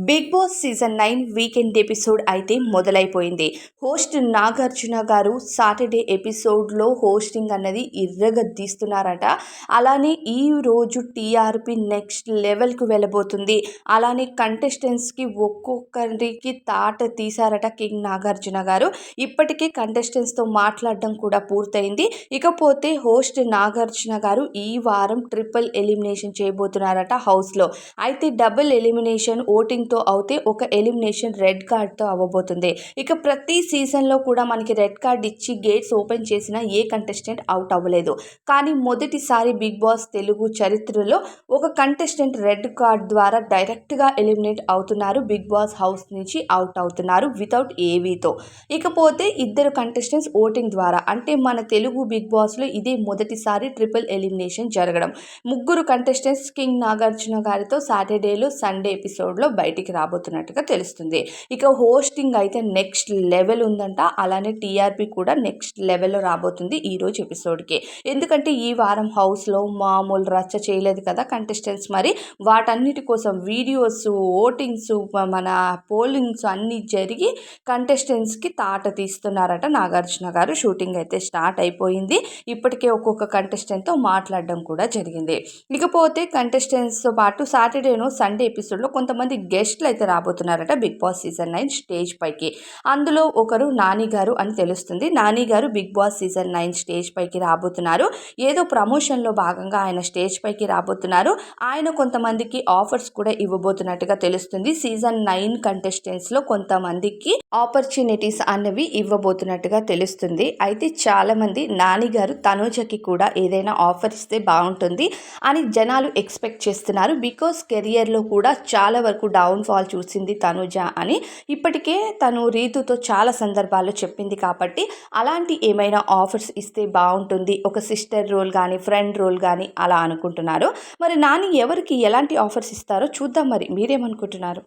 Big Boss season 9 weekend episode అయితే మొదలైపోయింది. Host Nagarjuna గారు సాటర్డే ఎపిసోడ్లో హోస్టింగ్ అన్నది ఇర్రగద్దీస్తున్నారట. అలానే ఈ రోజు టీఆర్పీ నెక్స్ట్ లెవెల్కు వెళ్ళబోతుంది. అలానే కంటెస్టెంట్స్కి ఒక్కొక్కరికి తాట తీశారట కింగ్ నాగార్జున గారు. ఇప్పటికే కంటెస్టెంట్స్తో మాట్లాడడం కూడా పూర్తయింది. ఇకపోతే హోస్ట్ నాగార్జున గారు ఈ వారం ట్రిపుల్ ఎలిమినేషన్ చేయబోతున్నారట హౌస్లో. అయితే డబుల్ ఎలిమినేషన్ ఓటింగ్తో అవుతే ఒక ఎలిమినేషన్ రెడ్ కార్డ్తో అవ్వబోతుంది. ఇక ప్రతి సీజన్లో కూడా మనకి రెడ్ కార్డ్ ఇచ్చి గేట్స్ ఓపెన్ చేసిన ఏ కంటెస్టెంట్ అవుట్ అవ్వలేదు. కానీ మొదటిసారి బిగ్ బాస్ తెలుగు చరిత్రలో ఒక కంటెస్టెంట్ రెడ్ కార్డ్ ద్వారా డైరెక్ట్గా ఎలిమినేట్ అవుతున్నారు. బిగ్ బాస్ హౌస్ నుంచి అవుట్ అవుతున్నారు వితౌట్ ఏవీతో. ఇకపోతే ఇద్దరు కంటెస్టెంట్స్ ఓటింగ్ ద్వారా, అంటే మన తెలుగు బిగ్ బాస్లో ఇదే మొదటిసారి ట్రిపుల్ ఎలిమినేషన్ జరగడం. ముగ్గురు కంటెస్టెంట్స్ కింగ్ నాగార్జున గారితో సాటర్డేలో సండే ఎపిసోడ్లో బయటికి రాబోతున్నట్టుగా తెలుస్తుంది. ఇక హోస్టింగ్ అయితే నెక్స్ట్ లెవెల్ ఉందంట. అలానే టీఆర్పీ కూడా నెక్స్ట్ లెవెల్లో రాబోతుంది ఈరోజు ఎపిసోడ్కి. ఎందుకంటే ఈ వారం హౌస్లో మామూలు రచ్చ చేయలేదు కదా కంటెస్టెంట్స్. మరి వాటన్నిటి కోసం వీడియోస్, ఓటింగ్స్, మన పోలింగ్స్ అన్నీ జరిగి కంటెస్టెంట్స్కి తాట తీస్తున్నారట నాగార్జున గారు. షూటింగ్ అయితే స్టార్ట్ అయిపోయింది. ఇప్పటికే ఒక్కొక్క కంటెస్టెంట్తో మాట్లాడడం కూడా జరిగింది. ఇకపోతే కంటెస్టెంట్స్తో పాటు సాటర్డేను సండే ఎపిసోడ్లో కొంతమంది గెస్ట్లు అయితే రాబోతున్నారట బిగ్ బాస్ సీజన్ 9 స్టేజ్ పైకి. అందులో ఒకరు నాని గారు అని తెలుస్తుంది. నాని గారు బిగ్ బాస్ సీజన్ 9 స్టేజ్ పైకి రాబోతున్నారు. ఏదో ప్రమోషన్లో భాగంగా ఆయన స్టేజ్ పైకి రాబోతున్నారు. ఆయన కొంతమందికి ఆఫర్స్ కూడా ఇవ్వబోతున్నట్టుగా తెలుస్తుంది. సీజన్ 9 కంటెస్టెంట్స్లో కొంతమందికి ఆపర్చునిటీస్ అన్నవి ఇవ్వబోతున్నట్టుగా తెలుస్తుంది. అయితే చాలామంది నాని గారు తనూజకి కూడా ఏదైనా ఆఫర్ ఇస్తే బాగుంటుంది అని జనాలు ఎక్స్పెక్ట్ చేస్తున్నారు. బికాస్ కెరియర్లో కూడా చాలా వరకు డౌన్ఫాల్ చూసింది తనూజ అని ఇప్పటికే తను రీతుతో చాలా సందర్భాల్లో చెప్పింది. కాబట్టి అలాంటి ఏమైనా ఆఫర్స్ ఇస్తే బాగుంటుంది, ఒక సిస్టర్ రోల్ కానీ ఫ్రెండ్ రోల్ కానీ అలా అనుకుంటున్నారు. మరి నాని ఎవరికి ఎలాంటి ఆఫర్స్ ఇస్తారో చూద్దాం. మరి మీరేమనుకుంటున్నారు?